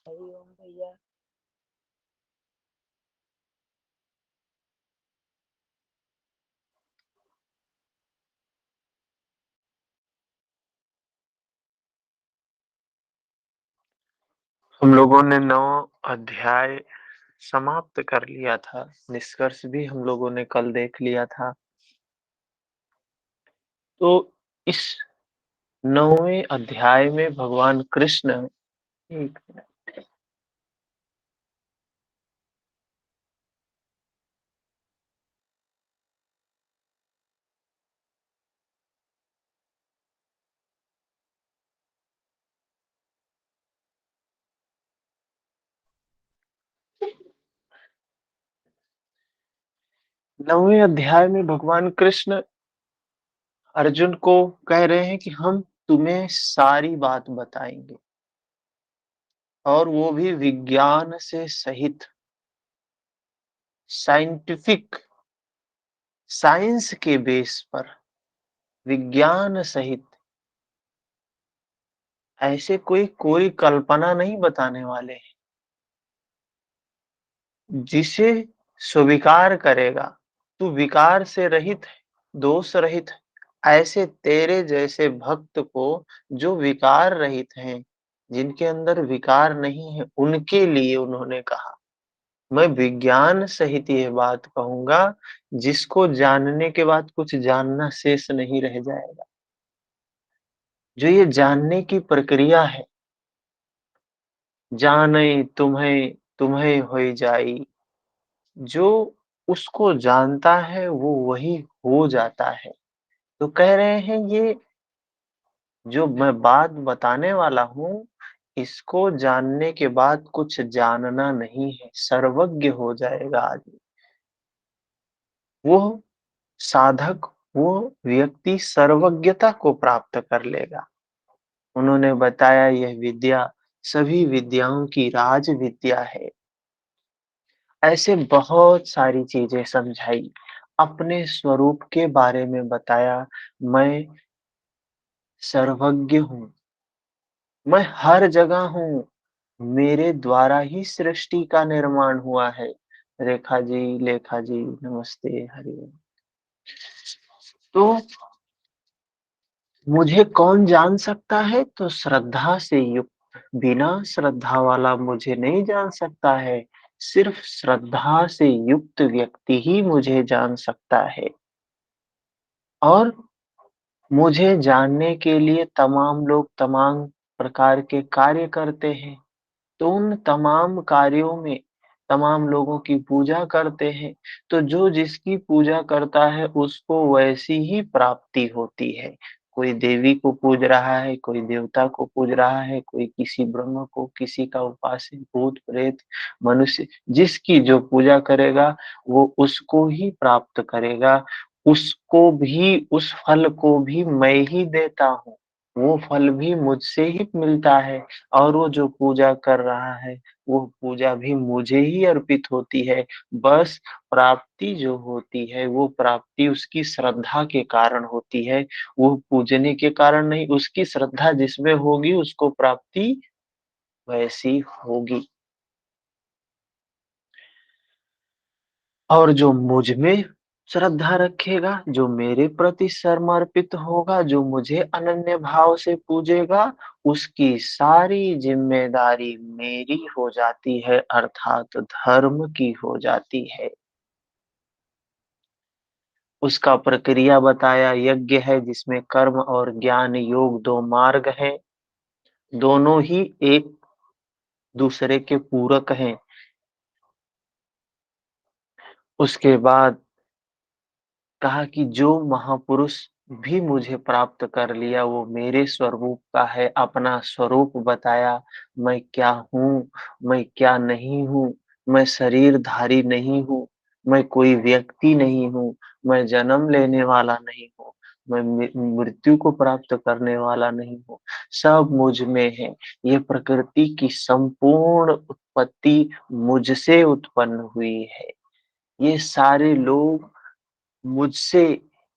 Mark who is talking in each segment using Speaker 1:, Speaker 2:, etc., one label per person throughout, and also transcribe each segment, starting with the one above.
Speaker 1: हरि ओम भैया।
Speaker 2: हम लोगों ने 9 अध्याय समाप्त कर लिया था। निष्कर्ष भी हम लोगों ने कल देख लिया था। तो इस 9वें अध्याय में भगवान कृष्ण, एक मिनट, 9वें अध्याय में भगवान कृष्ण अर्जुन को कह रहे हैं कि हम तुम्हें सारी बात बताएंगे, और वो भी विज्ञान से सहित, साइंटिफिक, साइंस के बेस पर, विज्ञान सहित। ऐसे कोई कोई कल्पना नहीं बताने वाले हैं। जिसे स्वीकार करेगा, तू विकार से रहित है, दोष रहित है। ऐसे तेरे जैसे भक्त को, जो विकार रहित हैं, जिनके अंदर विकार नहीं है, उनके लिए उन्होंने कहा। मैं विज्ञान सहित ये बात कहूंगा, जिसको जानने के बाद कुछ जानना शेष नहीं रह जाएगा। जो ये जानने की प्रक्रिया है, जाने तुम्हें तुम्हें होई जाई, जो उसको जानता है वो वही हो जाता है। तो कह रहे हैं ये जो मैं बात बताने वाला हूँ, इसको जानने के बाद कुछ जानना नहीं है, सर्वज्ञ हो जाएगा आदमी। वो साधक, वो व्यक्ति सर्वज्ञता को प्राप्त कर लेगा। उन्होंने बताया यह विद्या सभी विद्याओं की राज विद्या है। ऐसे बहुत सारी चीजें समझाई, अपने स्वरूप के बारे में बताया। मैं सर्वज्ञ हूँ, मैं हर जगह हूँ, मेरे द्वारा ही सृष्टि का निर्माण हुआ है। रेखा जी, लेखा जी, नमस्ते, हरिओम। तो मुझे कौन जान सकता है? तो श्रद्धा से युक्त, बिना श्रद्धा वाला मुझे नहीं जान सकता है। सिर्फ श्रद्धा से युक्त व्यक्ति ही मुझे जान सकता है। और मुझे जानने के लिए तमाम लोग तमाम प्रकार के कार्य करते हैं। तो उन तमाम कार्यों में तमाम लोगों की पूजा करते हैं। तो जो जिसकी पूजा करता है उसको वैसी ही प्राप्ति होती है। कोई देवी को पूज रहा है, कोई देवता को पूज रहा है, कोई किसी ब्रह्म को, किसी का उपास्य भूत प्रेत मनुष्य, जिसकी जो पूजा करेगा वो उसको ही प्राप्त करेगा। उसको भी, उस फल को भी मैं ही देता हूँ। वो फल भी मुझसे ही मिलता है। और वो जो पूजा कर रहा है, वो पूजा भी मुझे ही अर्पित होती है। बस प्राप्ति जो होती है, वो प्राप्ति उसकी श्रद्धा के कारण होती है। वो पूजने के कारण नहीं, उसकी श्रद्धा जिसमें होगी उसको प्राप्ति वैसी होगी। और जो मुझ में श्रद्धा रखेगा, जो मेरे प्रति समर्पित होगा, जो मुझे अनन्य भाव से पूजेगा, उसकी सारी जिम्मेदारी मेरी हो जाती है, अर्थात धर्म की हो जाती है। उसका प्रक्रिया बताया, यज्ञ है जिसमें कर्म और ज्ञान योग दो मार्ग हैं। दोनों ही एक दूसरे के पूरक हैं। उसके बाद कहा कि जो महापुरुष भी मुझे प्राप्त कर लिया वो मेरे स्वरूप का है। अपना स्वरूप बताया, मैं क्या हूँ, मैं क्या नहीं हूँ। मैं शरीरधारी नहीं हूँ, मैं कोई व्यक्ति नहीं हूँ, मैं जन्म लेने वाला नहीं हूँ, मैं मृत्यु को प्राप्त करने वाला नहीं हूँ। सब मुझ में है। ये प्रकृति की संपूर्ण उत्पत्ति मुझसे उत्पन्न हुई है। ये सारे लोग मुझसे,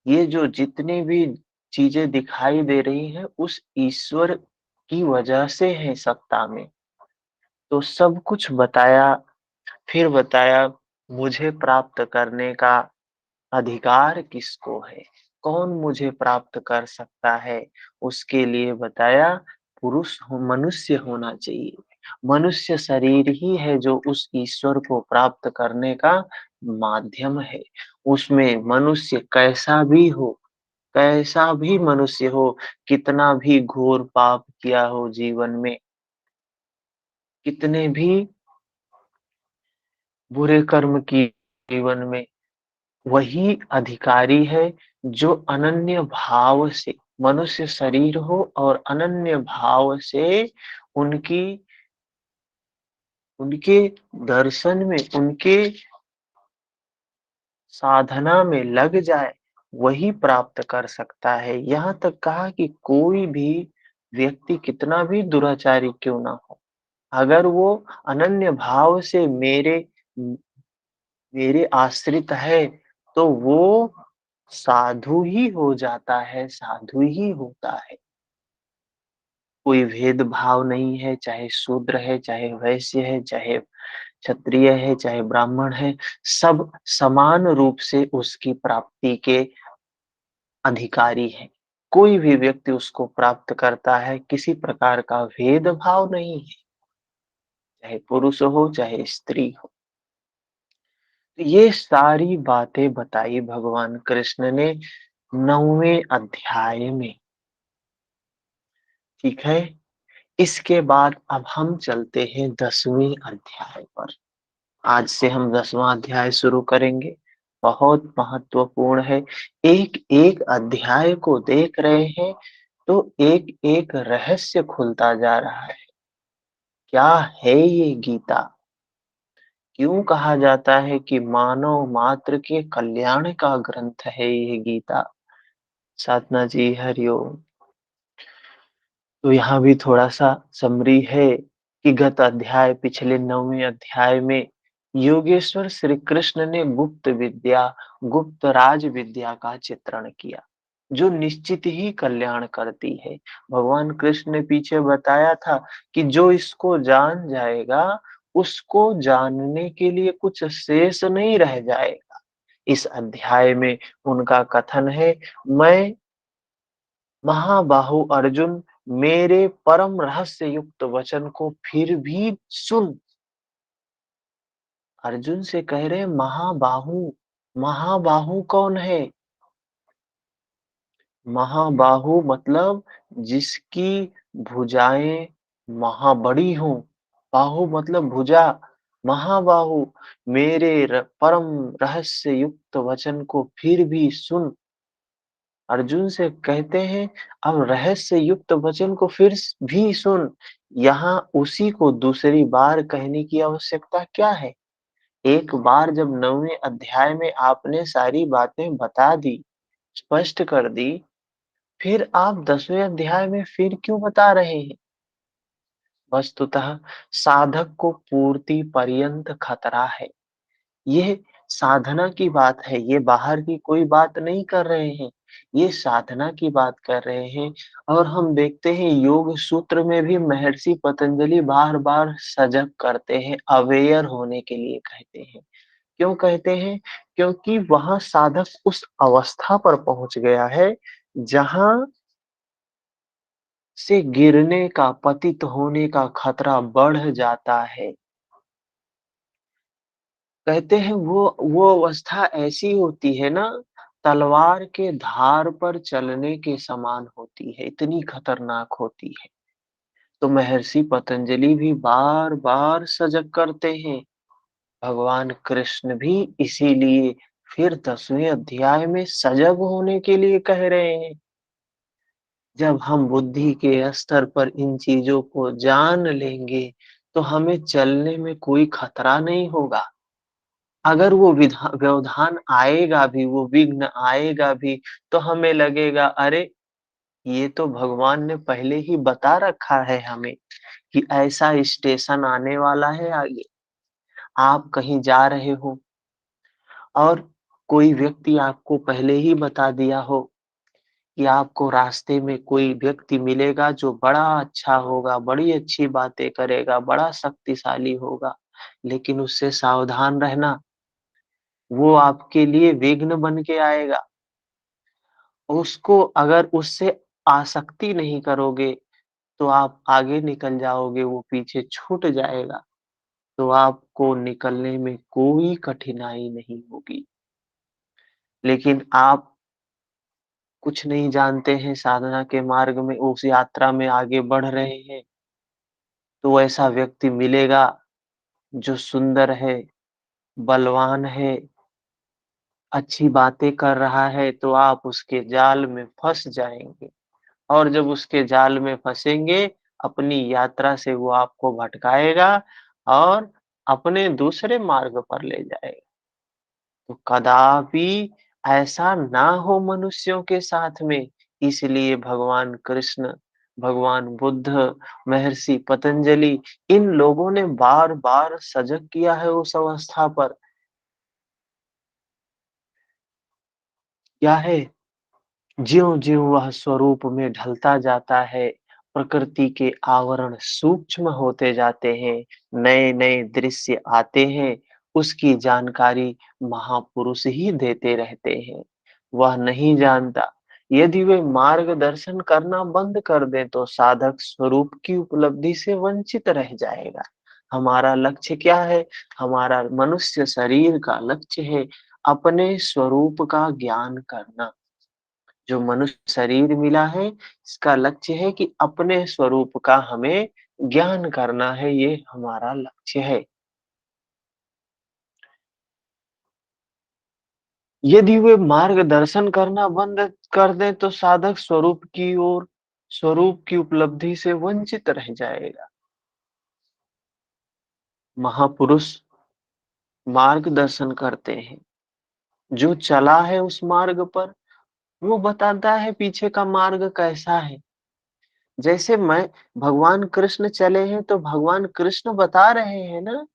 Speaker 2: ये जो जितनी भी चीजें दिखाई दे रही हैं उस ईश्वर की वजह से है सत्ता में। तो सब कुछ बताया, फिर बताया मुझे प्राप्त करने का अधिकार किसको है? कौन मुझे प्राप्त कर सकता है? उसके लिए बताया पुरुष हो मनुष्य होना चाहिए। मनुष्य शरीर ही है जो उस ईश्वर को प्राप्त करने का माध्यम है। उसमें मनुष्य कैसा भी मनुष्य हो, कितना भी घोर पाप किया हो जीवन में, कितने भी बुरे कर्म की जीवन में, वही अधिकारी है जो अनन्य भाव से, मनुष्य शरीर हो और अनन्य भाव से उनकी उनके दर्शन में, उनके साधना में लग जाए, वही प्राप्त कर सकता है। यहाँ तक कहा कि कोई भी व्यक्ति कितना भी दुराचारी क्यों ना हो, अगर वो अनन्य भाव से मेरे आश्रित है, तो वो साधु ही हो जाता है, साधु ही होता है। कोई भेदभाव नहीं है, चाहे शूद्र है, चाहे वैश्य है, चाहे क्षत्रिय है, चाहे ब्राह्मण है, सब समान रूप से उसकी प्राप्ति के अधिकारी हैं। कोई भी व्यक्ति उसको प्राप्त करता है, किसी प्रकार का भेदभाव नहीं है, चाहे पुरुष हो, चाहे स्त्री हो। ये सारी बातें बताई भगवान कृष्ण ने 9वें अध्याय में, ठीक है? इसके बाद अब हम चलते हैं 10वें अध्याय पर। आज से हम 10वां अध्याय शुरू करेंगे। बहुत महत्वपूर्ण है। एक-एक अध्याय को देख रहे हैं तो एक-एक रहस्य खुलता जा रहा है। क्या है ये गीता? क्यों कहा जाता है कि मानव मात्र के कल्याण का ग्रंथ है ये गीता? साधना जी हरिओम। तो यहाँ भी थोड़ा-सा समरी है कि गत अध्याय पिछले 9वें अध्याय में योगेश्वर श्री कृष्ण ने गुप्त राज विद्या का चित्रण किया, जो निश्चित ही कल्याण करती है। भगवान कृष्ण ने पीछे बताया था कि जो इसको जान जाएगा, उसको जानने के लिए कुछ शेष नहीं रह जाएगा। इस अध्याय में उनका कथन है, मैं महाबाहु अर्जुन, मेरे परम रहस्य युक्त वचन को फिर भी सुन। अर्जुन से कह रहे हैं महाबाहु। महाबाहु कौन है? महाबाहु मतलब जिसकी भुजाएं महाबड़ी हों। बाहु मतलब भुजा। महाबाहु, मेरे परम रहस्य युक्त वचन को फिर भी सुन। अर्जुन से कहते हैं अब रहस्य युक्त वचन को फिर भी सुन। यहाँ उसी को दूसरी बार कहने की आवश्यकता क्या है? एक बार जब 9वें अध्याय में आपने सारी बातें बता दी, स्पष्ट कर दी, फिर आप 10वें अध्याय में फिर क्यों बता रहे हैं? वस्तुतः साधक को पूर्ति पर्यंत खतरा है। ये साधना की बात है, ये बाहर की कोई बात नहीं कर रहे हैं, ये साधना की बात कर रहे हैं। और हम देखते हैं योग सूत्र में भी महर्षि पतंजलि बार-बार सजग करते हैं, अवेयर होने के लिए कहते हैं। क्यों कहते हैं? क्योंकि वहाँ साधक उस अवस्था पर पहुँच गया है, जहाँ से गिरने का, पतित होने का खतरा बढ़ जाता है। कहते हैं वो अवस्था ऐसी होती है ना, तलवार के धार पर चलने के समान होती है, इतनी खतरनाक होती है। तो महर्षि पतंजलि भी बार-बार सजग करते हैं। भगवान कृष्ण भी इसीलिए फिर 10वें अध्याय में सजग होने के लिए कह रहे हैं। जब हम बुद्धि के स्तर पर इन चीजों को जान लेंगे, तो हमें चलने में कोई खतरा नहीं होगा। अगर वो व्यवधान आएगा भी, वो विघ्न आएगा भी, तो हमें लगेगा अरे! ये तो भगवान ने पहले ही बता रखा है हमें कि ऐसा स्टेशन आने वाला है आगे। आप कहीं जा रहे हो और कोई व्यक्ति आपको पहले ही बता दिया हो कि आपको रास्ते में कोई व्यक्ति मिलेगा जो बड़ा अच्छा होगा, बड़ी अच्छी बातें करेगा, बड़ा शक्तिशाली होगा, लेकिन उससे सावधान रहना, वो आपके लिए विघ्न बन के आएगा। उसको अगर उससे आसक्ति नहीं करोगे, तो आप आगे निकल जाओगे, वो पीछे छूट जाएगा, तो आपको निकलने में कोई कठिनाई नहीं होगी। लेकिन आप कुछ नहीं जानते हैं, साधना के मार्ग में उस यात्रा में आगे बढ़ रहे हैं, तो ऐसा व्यक्ति मिलेगा जो सुंदर है, बलवान है, अच्छी बातें कर रहा है, तो आप उसके जाल में फँस जाएँगे और जब उसके जाल में फँसेंगे, अपनी यात्रा से वो आपको भटकाएगा और अपने दूसरे मार्ग पर ले जाएगा। तो कदापि ऐसा ना हो मनुष्यों के साथ में, इसलिए भगवान कृष्ण, भगवान बुद्ध, महर्षि पतंजलि इन लोगों ने बार-बार सजग किया है उस अवस्था पर। क्या है? ज्यों-ज्यों वह स्वरूप में ढलता जाता है, प्रकृति के आवरण सूक्ष्म होते जाते हैं, नए-नए दृश्य आते हैं, उसकी जानकारी महापुरुष ही देते रहते हैं। वह नहीं जानता, यदि वे मार्गदर्शन करना बंद कर दें तो साधक स्वरूप की उपलब्धि से वंचित रह जाएगा। हमारा लक्ष्य क्या है? हमारा मनुष्य शरीर का लक्ष्य है अपने स्वरूप का ज्ञान करना। जो मनुष्य शरीर मिला है, इसका लक्ष्य है कि अपने स्वरूप का हमें ज्ञान करना है, ये हमारा लक्ष्य है। यदि वे मार्गदर्शन करना बंद कर दें, तो साधक स्वरूप की उपलब्धि से वंचित रह जाएगा। महापुरुष मार्गदर्शन करते हैं, जो चला है उस मार्ग पर, वो बताता है पीछे का मार्ग कैसा है। जैसे मैं भगवान कृष्ण चले हैं, तो भगवान कृष्ण बता रहे हैं ना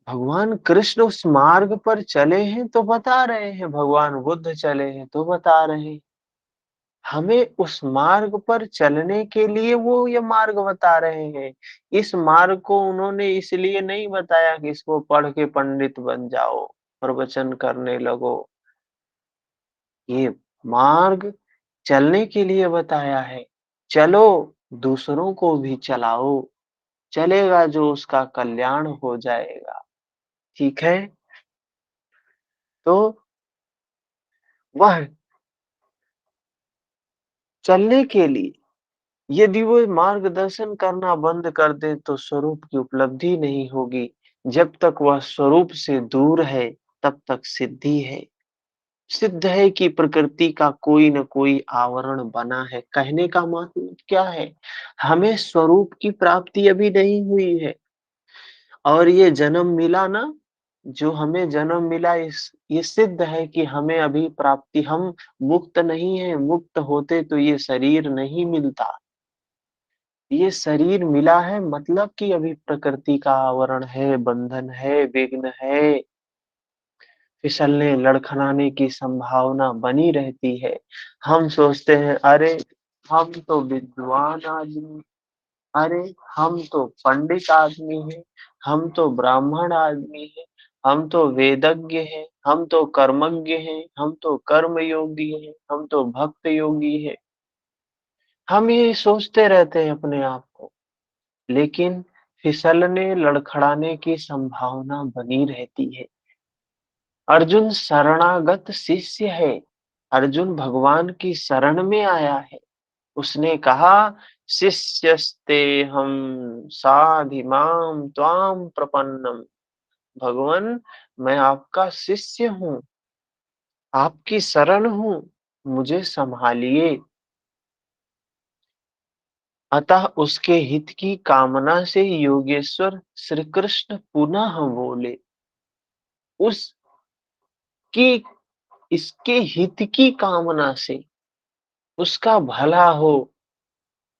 Speaker 2: भगवान कृष्ण उस मार्ग पर चले हैं तो बता रहे हैं, भगवान बुद्ध चले हैं तो बता रहे हैं। हमें उस मार्ग पर चलने के लिए वो ये मार्ग बता रहे हैं। इस मार्ग को उन्होंने इसलिए नहीं बताया कि इसको पढ़ के पंडित बन जाओ, प्रवचन करने लगो। ये मार्ग चलने के लिए बताया है। चलो, दूसरों को भी चलाओ, चलेगा जो उसका कल्याण हो जाएगा। ठीक है? तो वह चलने के लिए यदि वो मार्गदर्शन करना बंद कर दे तो स्वरूप की उपलब्धि नहीं होगी। जब तक वह स्वरूप से दूर है, तब तक सिद्धि है। सिद्ध है कि प्रकृति का कोई न कोई आवरण बना है। कहने का मतलब क्या है? हमें स्वरूप की प्राप्ति अभी नहीं हुई है और ये जन्म मिला ना, जो हमें जन्म मिला इस ये सिद्ध है कि हमें अभी प्राप्ति हम मुक्त नहीं हैं। मुक्त होते तो ये शरीर नहीं मिलता। ये शरीर मिला है मतलब कि अभी प्रकृति का आवरण है, बंधन है, विघ्न है, फिसलने, लड़खड़ाने की संभावना बनी रहती है। हम सोचते हैं अरे! हम तो विद्वान आदमी, अरे! हम तो पंडित आदमी हैं, हम तो ब्राह्मण आदमी हैं, हम तो वेदज्ञ हैं, हम तो कर्मज्ञ हैं, हम तो कर्मयोगी हैं, हम तो भक्त योगी हैं। हम ये सोचते रहते हैं अपने आप को। लेकिन फिसलने, लड़खड़ाने की संभावना बनी रहती है। अर्जुन शरणागत शिष्य है। अर्जुन भगवान की शरण में आया है। उसने कहा शिष्यस्तेहं साधिमां त्वां प्रपन्नम। भगवान मैं आपका शिष्य हूँ, आपकी शरण हूँ, मुझे संभालिए। अतः उसके हित की कामना से योगेश्वर श्री कृष्ण पुनः बोले। उसकी इसके हित की कामना से, उसका भला हो,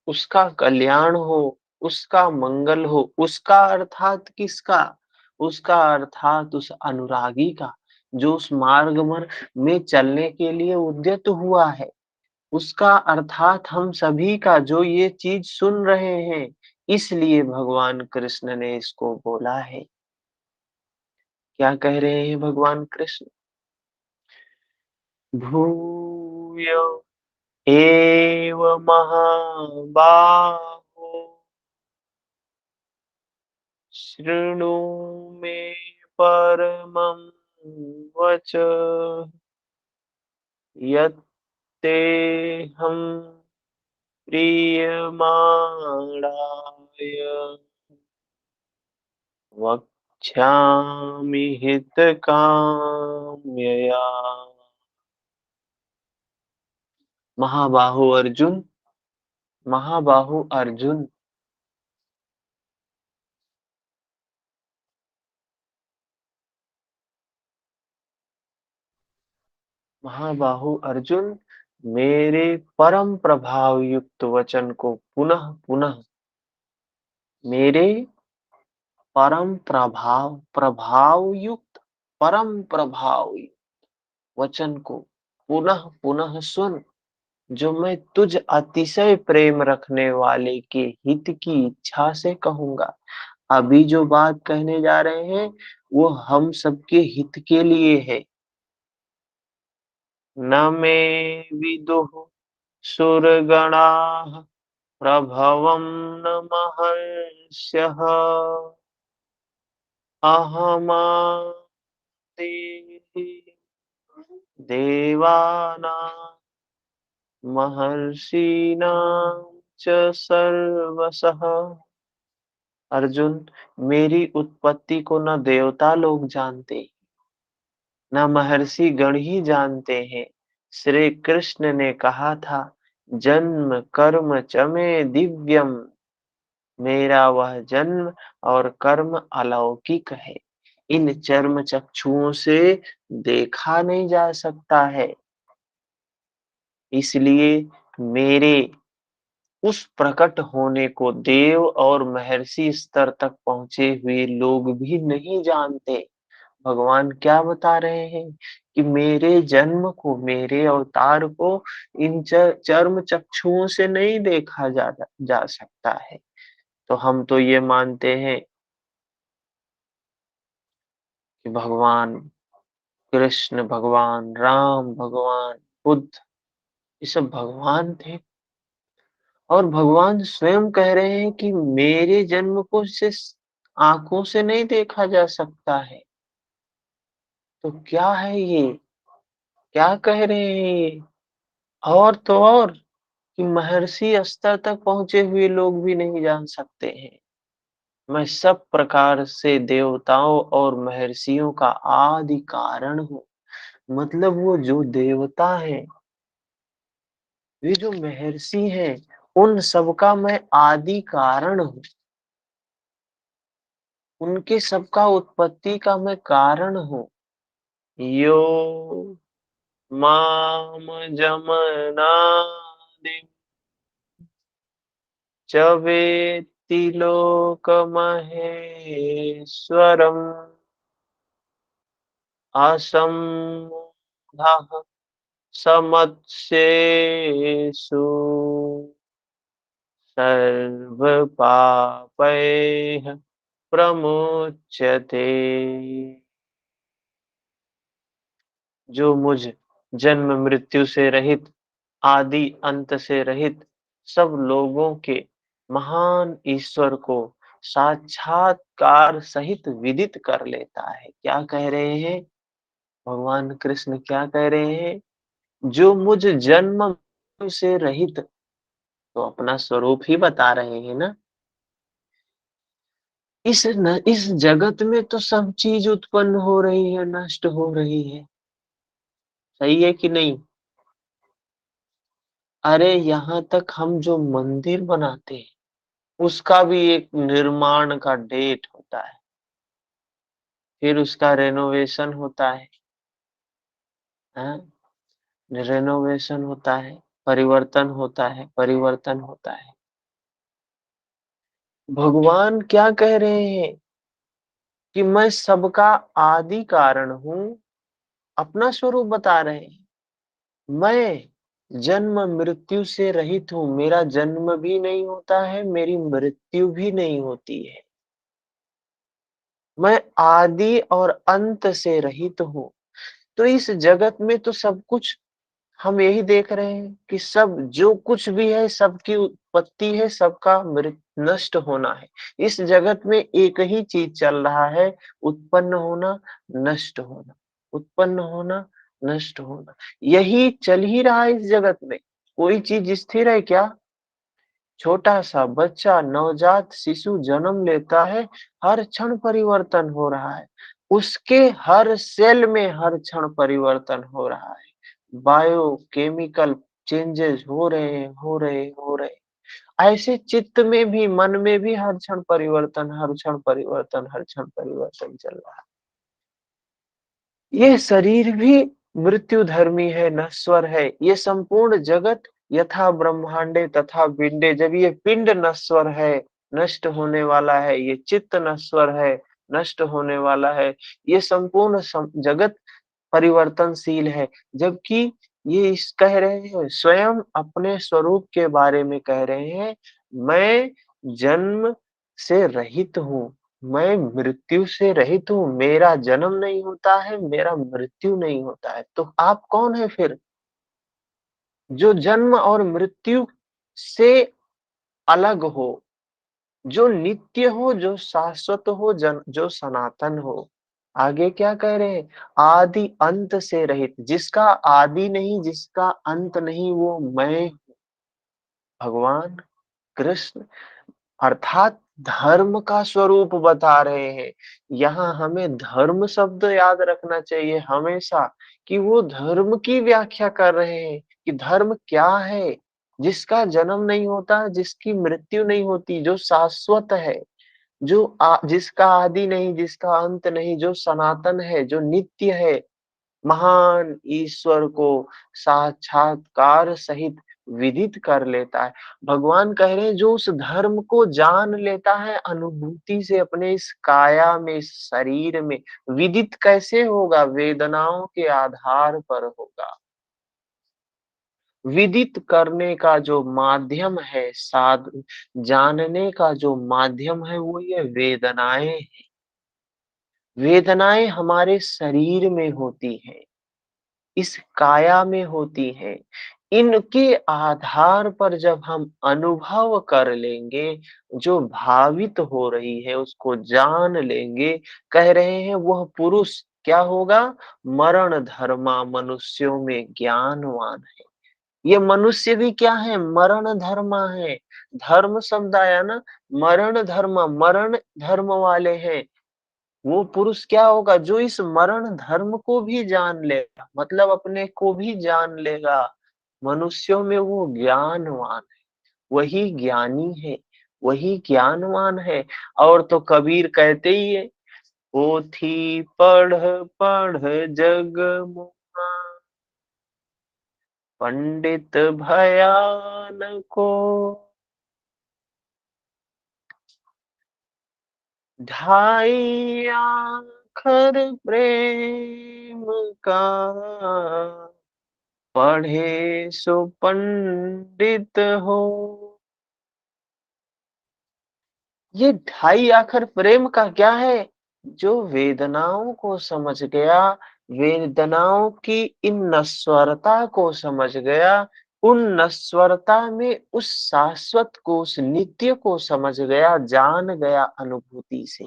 Speaker 2: उसका कल्याण हो, उसका मंगल हो, उसका अर्थात किसका? उसका अर्थात उस अनुरागी का, जो उस मार्ग में चलने के लिए उद्यत हुआ है, उसका अर्थात हम सभी का जो ये चीज़ सुन रहे हैं, इसलिए भगवान कृष्ण ने इसको बोला है। क्या कह रहे हैं भगवान कृष्ण? भूय एव महाबाहो शृणु मे परमं वचः यत्तेऽहं प्रीयमाणाय वक्ष्यामि हितकाम्यया। महाबाहो अर्जुन, महाबाहो अर्जुन, महाबाहो अर्जुन, मेरे परम प्रभाव युक्त वचन को पुनः पुनः, मेरे परम प्रभाव युक्त, परम प्रभाव वचन को पुनः पुनः सुन, जो मैं तुझ अतिशय प्रेम रखने वाले के हित की इच्छा से कहूंगा। अभी जो बात कहने जा रहे हैं, वो हम सबके हित के लिए है। न मे विदुः सुरगणाः प्रभवं न महर्षयः अहमादिः देवानां महर्षीणां च सर्वसः। अर्जुन, मेरी उत्पत्ति को न देवता लोग जानते, न महर्षि गण ही जानते हैं। श्री कृष्ण ने कहा था, जन्म कर्म च मे दिव्यम, मेरा वह जन्म और कर्म अलौकिक है। इन चर्म चक्षुओं से देखा नहीं जा सकता है। इसलिए मेरे उस प्रकट होने को देव और महर्षि स्तर तक पहुँचे हुए लोग भी नहीं जानते। भगवान क्या बता रहे हैं कि मेरे जन्म को, मेरे अवतार को इन चर्म चक्षुओं से नहीं देखा जा सकता है। तो हम तो ये मानते हैं कि भगवान कृष्ण, भगवान राम, भगवान बुद्ध, ये सब भगवान थे और भगवान स्वयं कह रहे हैं कि मेरे जन्म को सिर्फ आंखों से नहीं देखा जा सकता है। तो क्या है ये? क्या कह रहे हैं ये? और तो और कि महर्षि स्तर तक पहुंचे हुए लोग भी नहीं जान सकते हैं। मैं सब प्रकार से देवताओं और महर्षियों का आदि कारण हूँ। मतलब वो जो देवता है, वे जो महर्षि हैं, उन सबका मैं आदि कारण हूँ। उनके सबका उत्पत्ति का मैं कारण हूँ। यो माम जमनादि च वेत्ति लोकमहेश्वरम् असम्मूढः समत्सेषु सर्वपापैः प्रमुच्यते। जो मुझ जन्म मृत्यु से रहित, आदि अंत से रहित सब लोगों के महान ईश्वर को साक्षात्कार सहित विदित कर लेता है। क्या कह रहे हैं भगवान कृष्ण? क्या कह रहे हैं? जो मुझ जन्म से रहित, तो अपना स्वरूप ही बता रहे हैं ना। इस जगत में तो सब चीज उत्पन्न हो रही है, नष्ट हो रही है। सही है कि नहीं? अरे यहाँ तक हम जो मंदिर बनाते हैं, उसका भी एक निर्माण का डेट होता है, फिर उसका रेनोवेशन होता है, हाँ? रेनोवेशन होता है, परिवर्तन होता है, परिवर्तन होता है। भगवान क्या कह रहे हैं कि मैं सबका आदि कारण हूँ अपना स्वरूप बता रहे हैं। मैं जन्म मृत्यु से रहित हूँ, मेरा जन्म भी नहीं होता है, मेरी मृत्यु भी नहीं होती है। मैं आदि और अंत से रहित हूँ। तो इस जगत में तो सब कुछ हम यही देख रहे हैं कि सब जो कुछ भी है सबकी उत्पत्ति है, सबका नष्ट होना है। इस जगत में एक ही चीज चल रहा है, उत्पन्न होना, नष्ट होना, उत्पन्न होना, नष्ट होना। यही चल ही रहा है इस जगत में। कोई चीज स्थिर है क्या? छोटा-सा बच्चा, नवजात शिशु जन्म लेता है, हर क्षण परिवर्तन हो रहा है। उसके हर सेल में हर क्षण परिवर्तन हो रहा है। बायोकेमिकल चेंजेस हो रहे हैं, हो रहे हैं, हो रहे हैं। ऐसे चित्त में भी, मन में भी हर क्षण परिवर्तन, हर क्षण परिवर्तन, हर क्षण परिवर्तन चल रहा है। ये शरीर भी मृत्युधर्मी है, नश्वर है। ये संपूर्ण जगत यथा ब्रह्मांडे तथा पिंडे, जब ये पिंड नश्वर है, नष्ट होने वाला है, ये चित्त नश्वर है, नष्ट होने वाला है, ये संपूर्ण जगत परिवर्तनशील है। जबकि ये इस कह रहे हैं, स्वयं अपने स्वरूप के बारे में कह रहे हैं, मैं जन्म से रहित हूँ, मैं मृत्यु से रहित हूँ, मेरा जन्म नहीं होता है, मेरा मृत्यु नहीं होता है। तो आप कौन है फिर? जो जन्म और मृत्यु से अलग हो, जो नित्य हो, जो शाश्वत हो, जो सनातन हो। आगे क्या कह रहे हैं? आदि अंत से रहित, जिसका आदि नहीं, जिसका अंत नहीं, वो मैं भगवान कृष्ण अर्थात धर्म का स्वरूप बता रहे हैं। यहाँ हमें धर्म शब्द याद रखना चाहिए हमेशा, कि वो धर्म की व्याख्या कर रहे हैं कि धर्म क्या है? जिसका जन्म नहीं होता, जिसकी मृत्यु नहीं होती, जो शाश्वत है, जो जिसका आदि नहीं, जिसका अंत नहीं, जो सनातन है, जो नित्य है, महान ईश्वर को साक्षात्कार सहित विदित कर लेता है। भगवान कह रहे हैं जो उस धर्म को जान लेता है अनुभूति से, अपने इस काया में, इस शरीर में, विदित कैसे होगा? वेदनाओं के आधार पर होगा। विदित करने का जो माध्यम है, जानने का जो माध्यम है, वो ये वेदनाएं। वेदनाएं हमारे शरीर में होती हैं, इस काया में होती हैं। इनके आधार पर जब हम अनुभव कर लेंगे, जो भावित हो रही है उसको जान लेंगे, कह रहे हैं वह पुरुष क्या होगा? मरण धर्मा, मनुष्यों में ज्ञानवान है। ये मनुष्य भी क्या है? मरण धर्मा है। धर्म शब्द आया ना, मरण धर्म, मरण धर्म वाले हैं। वो पुरुष क्या होगा? जो इस मरण धर्म को भी जान लेगा, मतलब अपने को भी जान लेगा। मनुष्यों में वो ज्ञानवान है, वही ज्ञानी है, वही ज्ञानवान है। और तो कबीर कहते ही है, पोथी पढ़ पढ़ जग मुआ, पंडित भयान को, ढाई आखर प्रेम का, पढ़े सो पंडित हो। ये ढाई आखर प्रेम का क्या है? जो वेदनाओं को समझ गया, वेदनाओं की इन नश्वरता को समझ गया, उन नश्वरता में उस शाश्वत को, उस नित्य को समझ गया, जान गया अनुभूति से।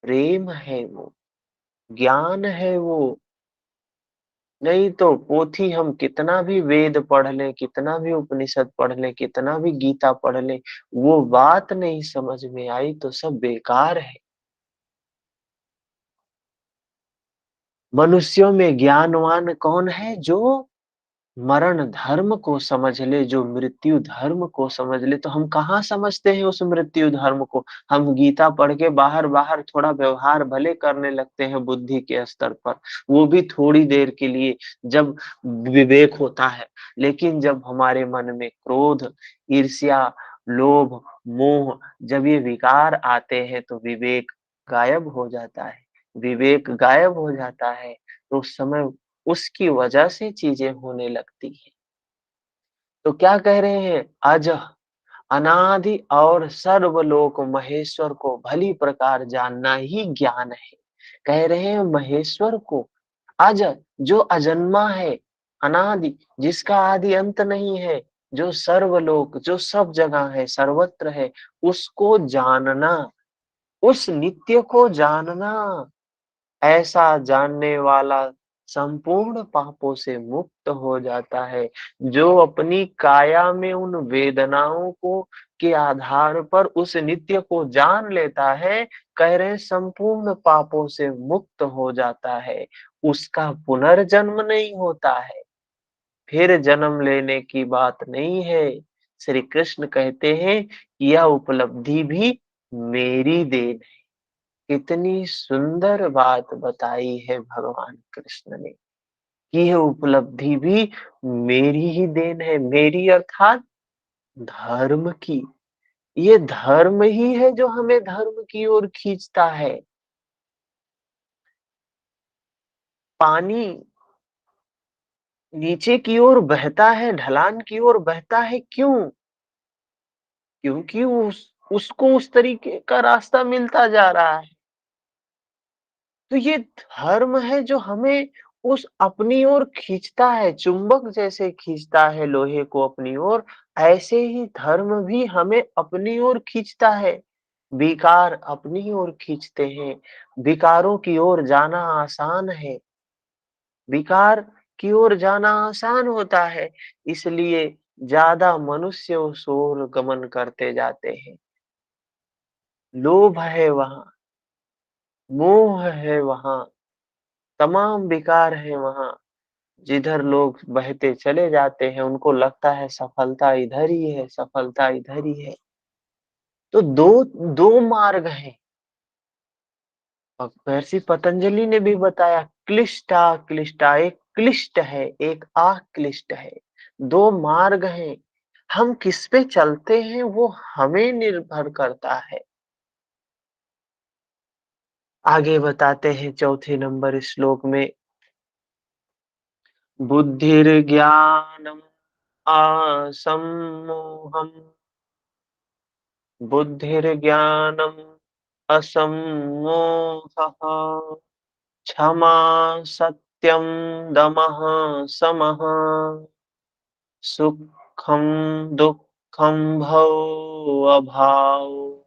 Speaker 2: प्रेम है वो, ज्ञान है वो। नहीं तो पोथी हम कितना भी वेद पढ़ लें, कितना भी उपनिषद पढ़ लें, कितना भी गीता पढ़ लें, वो बात नहीं समझ में आई तो सब बेकार है। मनुष्यों में ज्ञानवान कौन है? जो मरण धर्म को समझ ले, जो मृत्यु धर्म को समझ ले। तो हम कहाँ समझते हैं उस मृत्यु धर्म को? हम गीता पढ़ के बाहर बाहर थोड़ा व्यवहार भले करने लगते हैं बुद्धि के स्तर पर, वो भी थोड़ी देर के लिए, जब विवेक होता है। लेकिन जब हमारे मन में क्रोध, ईर्ष्या, लोभ, मोह, जब ये विकार आते हैं तो विवेक गायब हो जाता है, विवेक गायब हो जाता है। तो उस समय उसकी वजह से चीज़ें होने लगती हैं। तो क्या कह रहे हैं? अजः अनादि और सर्वलोक महेश्वर को भली प्रकार जानना ही ज्ञान है। कह रहे हैं महेश्वर को अज जो अजन्मा है, अनादि जिसका आदि अंत नहीं है, जो सर्वलोक जो सब जगह है, सर्वत्र है, उसको जानना, उस नित्य को जानना। ऐसा जानने वाला संपूर्ण पापों से मुक्त हो जाता है। जो अपनी काया में उन वेदनाओं को के आधार पर उस नित्य को जान लेता है, कह रहे हैं संपूर्ण पापों से मुक्त हो जाता है। उसका पुनर्जन्म नहीं होता है, फिर जन्म लेने की बात नहीं है। श्री कृष्ण कहते हैं यह उपलब्धि भी मेरी देन है। कितनी सुंदर बात बताई है भगवान कृष्ण ने कि यह उपलब्धि भी मेरी ही देन है। मेरी अर्थात धर्म की। ये धर्म ही है जो हमें धर्म की ओर खींचता है। पानी नीचे की ओर बहता है, ढलान की ओर बहता है, क्यों? क्योंकि उसको उस तरीके का रास्ता मिलता जा रहा है। तो ये धर्म है जो हमें उस अपनी ओर खींचता है, चुंबक जैसे खींचता है लोहे को अपनी ओर, ऐसे ही धर्म भी हमें अपनी ओर खींचता है। विकार अपनी ओर खींचते हैं, विकारों की ओर जाना आसान है, विकार की ओर जाना आसान होता है, इसलिए ज्यादा मनुष्य उस ओर गमन करते जाते हैं। लोभ है वहां, मोह है वहां, तमाम विकार है वहां। जिधर लोग बहते चले जाते हैं, उनको लगता है सफलता इधर ही है, सफलता इधर ही है। तो दो दो मार्ग हैं। और महर्षि पतंजलि ने भी बताया क्लिष्टा क्लिष्टा, एक क्लिष्ट है, एक अक्लिष्ट है। दो मार्ग हैं। हम किस पे चलते हैं वो हमें निर्भर करता है। आगे बताते हैं चौथे नंबर श्लोक में, बुद्धिर्ज्ञानम् असम्मोहम्, बुद्धिर्ज्ञानम् असम्मोहः, क्षमा सत्यं दमः समः, सुखं दुःखं भवो अभावो,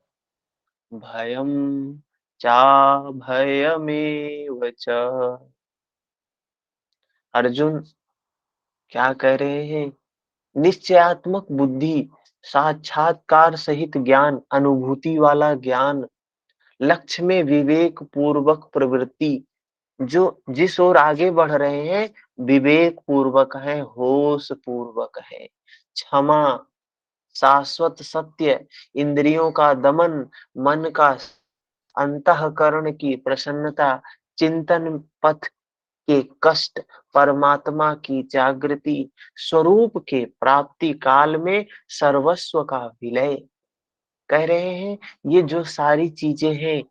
Speaker 2: भयं चाभयमेव च। अर्जुन क्या कह रहे हैं? निश्चयात्मक बुद्धि, साक्षात्कार सहित ज्ञान, अनुभूति वाला ज्ञान, लक्ष्य में विवेक पूर्वक प्रवृत्ति, जो जिस ओर आगे बढ़ रहे हैं विवेक पूर्वक है, होश पूर्वक है। क्षमा, शाश्वत सत्य, इंद्रियों का दमन, मन का अंतःकरण की प्रसन्नता, चिंतन पथ के कष्ट, परमात्मा की जागृति, स्वरूप के प्राप्ति काल में सर्वस्व का विलय। कह रहे हैं ये जो सारी चीजें हैं,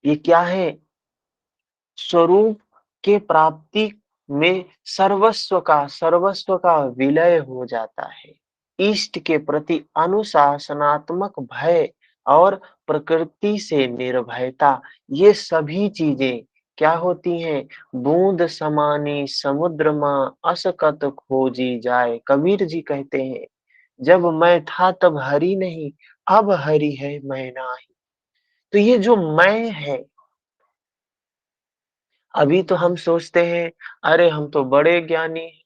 Speaker 2: ये क्या है? स्वरूप के प्राप्ति में सर्वस्व का विलय हो जाता है। इष्ट के प्रति अनुशासनात्मक भय और प्रकृति से निर्भयता, ये सभी चीजें क्या होती हैं? बूंद समानी समुद्र माँ असकत खोजी जाए, कबीर जी कहते हैं जब मैं था तब हरि नहीं, अब हरि है मैं नाही। तो ये जो मैं है, अभी तो हम सोचते हैं अरे हम तो बड़े ज्ञानी हैं,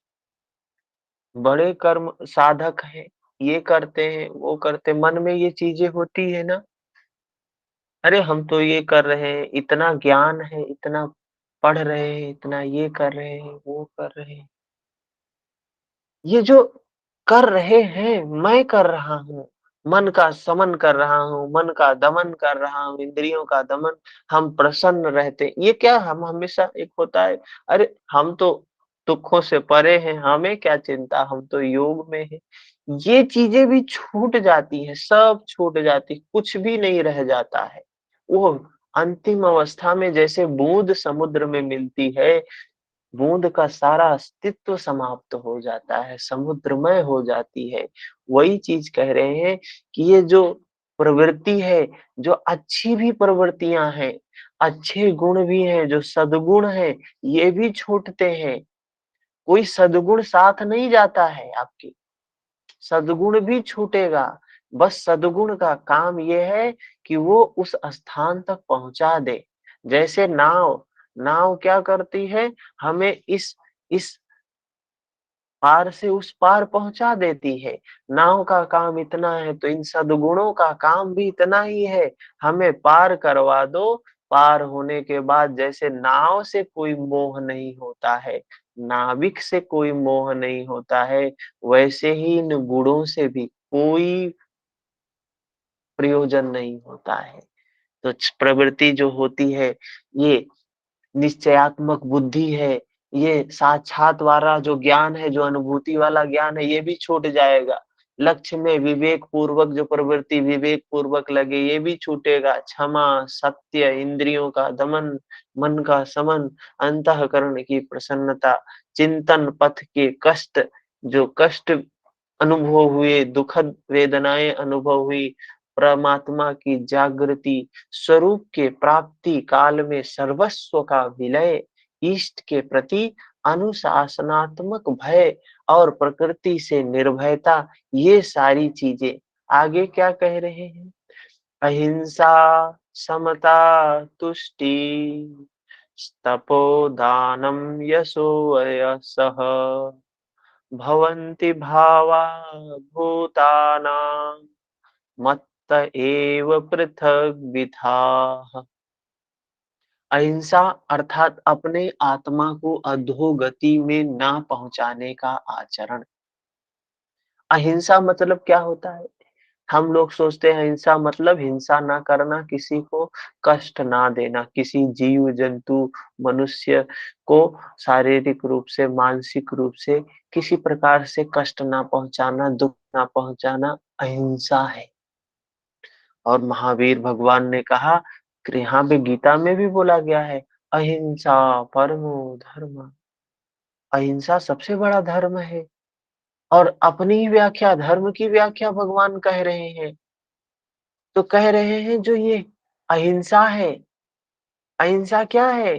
Speaker 2: बड़े कर्म साधक हैं, ये करते हैं, वो करते हैं, मन में ये चीजें होती है ना। अरे हम तो ये कर रहे हैं, इतना ज्ञान है, इतना पढ़ रहे हैं, इतना ये कर रहे हैं, वो कर रहे हैं। ये जो कर रहे हैं, मैं कर रहा हूँ, मन का समन कर रहा हूँ, मन का दमन कर रहा हूँ, इंद्रियों का दमन, हम प्रसन्न रहते। ये क्या हम हमेशा एक होता है, अरे हम तो दुखों से परे हैं, हमें क्या चिंता, हम तो योग में हैं। ये चीजें भी छूट जाती हैं, सब छूट जाती, कुछ भी नहीं रह जाता है। वो अंतिम अवस्था में जैसे बूंद समुद्र में मिलती है, बूंद का सारा अस्तित्व समाप्त हो जाता है, समुद्रमय हो जाती है। वही चीज़ कह रहे हैं कि ये जो प्रवृत्ति है, जो अच्छी भी प्रवृत्तियाँ हैं, अच्छे गुण भी हैं, जो सद्गुण हैं, ये भी छूटते हैं। कोई सद्गुण साथ नहीं जाता है आपके, सद्गुण भी छूटेगा। बस सद्गुण का काम ये है कि वो उस स्थान तक पहुँचा दे। जैसे नाव, नाव क्या करती है? हमें इस पार से उस पार पहुँचा देती है। नाव का काम इतना है तो इन सद्गुणों का काम भी इतना ही है, हमें पार करवा दो। पार होने के बाद जैसे नाव से कोई मोह नहीं होता है, नाविक से कोई मोह नहीं होता है, वैसे ही इन गुणों से भी कोई प्रयोजन नहीं होता है। तो प्रवृत्ति जो होती है, ये निश्चयात्मक बुद्धि है, ये साक्षात वाला जो ज्ञान है, जो अनुभूति वाला ज्ञान है, ये भी छूट जाएगा। लक्ष्य में विवेक पूर्वक जो प्रवृत्ति विवेक पूर्वक लगे, ये भी छूटेगा। क्षमा, सत्य, इंद्रियों का दमन, मन का समन, अंतःकरण की प्रसन्नता, चिंतन पथ के कष्ट, जो कष्ट अनुभव हुए, दुखद वेदनाएँ अनुभव हुई, परमात्मा की जागृति, स्वरूप के प्राप्ति काल में सर्वस्व का विलय, इष्ट के प्रति अनुशासनात्मक भय और प्रकृति से निर्भयता, ये सारी चीजें। आगे क्या कह रहे हैं? अहिंसा, समता, तुष्टि, तपोदानं यशो यशः भवन्ति भावा भूतानां मत्त एव पृथग्विधाः। अहिंसा अर्थात अपने आत्मा को अधोगति में ना पहुंचाने का आचरण। अहिंसा मतलब क्या होता है? हम लोग सोचते हैं अहिंसा मतलब हिंसा ना करना, किसी को कष्ट ना देना, किसी जीव जंतु मनुष्य को शारीरिक रूप से, मानसिक रूप से किसी प्रकार से कष्ट ना पहुंचाना, दुःख ना पहुंचाना अहिंसा है। और महावीर भगवान ने कहा कि यहाँ पे गीता में भी बोला गया है, अहिंसा परमो धर्म। अहिंसा सबसे बड़ा धर्म है। और अपनी व्याख्या, धर्म की व्याख्या भगवान कह रहे हैं। तो कह रहे हैं जो ये अहिंसा है, अहिंसा क्या है?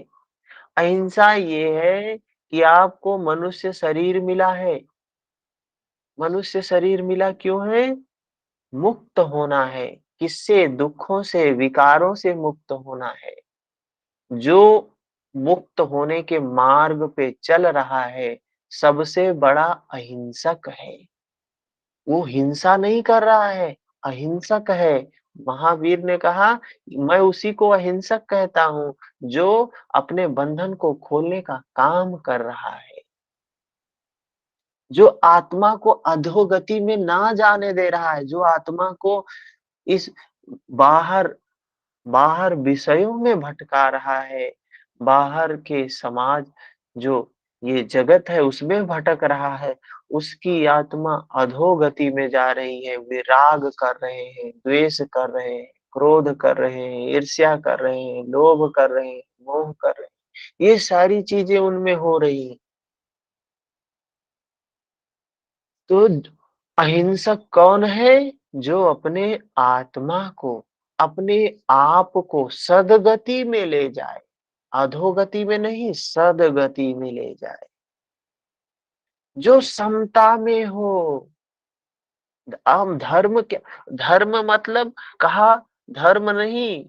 Speaker 2: अहिंसा ये है कि आपको मनुष्य शरीर मिला है। मनुष्य शरीर मिला क्यों है? मुक्त होना है। किससे? दुखों से, विकारों से मुक्त होना है। जो मुक्त होने के मार्ग पे चल रहा है, सबसे बड़ा अहिंसक है। वो हिंसा नहीं कर रहा है, अहिंसक है। महावीर ने कहा, मैं उसी को अहिंसक कहता हूँ, जो अपने बंधन को खोलने का काम कर रहा है। जो आत्मा को अधोगति में ना जाने दे रहा है, जो आत्मा को इस बाहर बाहर विषयों में भटका रहा है, बाहर के समाज जो ये जगत है उसमें भटक रहा है, उसकी आत्मा अधोगति में जा रही है, वे राग कर रहे हैं, द्वेष कर रहे हैं, क्रोध कर रहे हैं, ईर्ष्या कर रहे हैं, लोभ कर रहे हैं, मोह कर रहे हैं। ये सारी चीजें उनमें हो रही हैं। तो अहिंसक कौन है? जो अपने आत्मा को, अपने आप को सद्गति में ले जाए, अधोगति में नहीं, सद्गति में ले जाए, जो समता में हो। हम धर्म क्या? धर्म मतलब कहा, धर्म नहीं,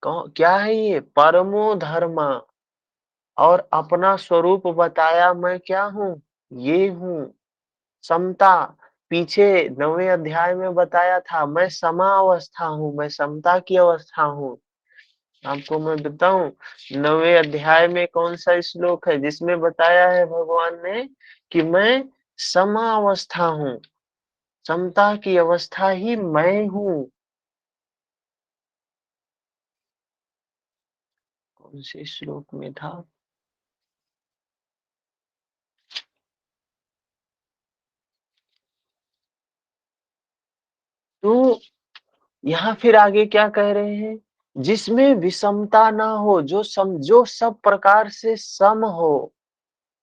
Speaker 2: क्या है ये? परमो धर्म। और अपना स्वरूप बताया, मैं क्या हूँ? ये हूँ। समता, पीछे 9वें अध्याय में बताया था, मैं समा अवस्था हूँ, मैं समता की अवस्था हूँ। आपको मैं बताऊं, 9वें अध्याय में कौन सा श्लोक है जिसमें बताया है भगवान ने कि मैं समा अवस्था हूँ, समता की अवस्था ही मैं हूँ। कौन से श्लोक में था? तो यहाँ फिर आगे क्या कह रहे हैं? जिसमें विषमता ना हो, जो सब प्रकार से सम हो।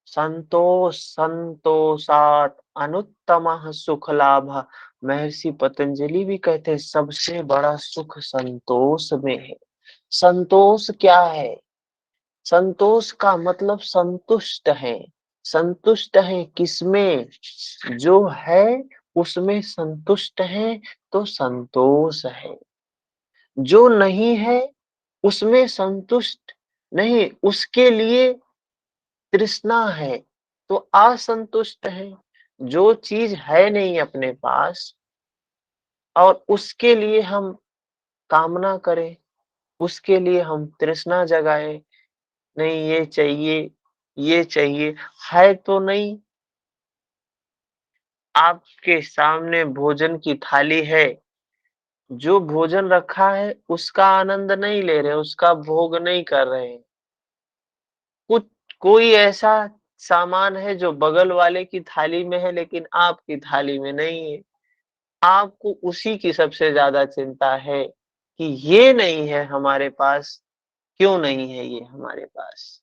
Speaker 2: संतोषात् अनुत्तमः सुख लाभः। महर्षि पतंजलि भी कहते हैं सबसे बड़ा सुख संतोष में है। संतोष क्या है? संतोष का मतलब संतुष्ट है। संतुष्ट है किसमें? जो है उसमें संतुष्ट है तो संतोष है। जो नहीं है उसमें संतुष्ट नहीं, उसके लिए तृष्णा है तो असंतुष्ट है। जो चीज है नहीं अपने पास और उसके लिए हम कामना करें, उसके लिए हम तृष्णा जगाएं, नहीं ये चाहिए, है तो नहीं। आपके सामने भोजन की थाली है, जो भोजन रखा है उसका आनंद नहीं ले रहे, उसका भोग नहीं कर रहे हैं। कुछ कोई ऐसा सामान है जो बगल वाले की थाली में है लेकिन आपकी थाली में नहीं है। आपको उसी की सबसे ज्यादा चिंता है कि ये नहीं है हमारे पास, क्यों नहीं है ये हमारे पास?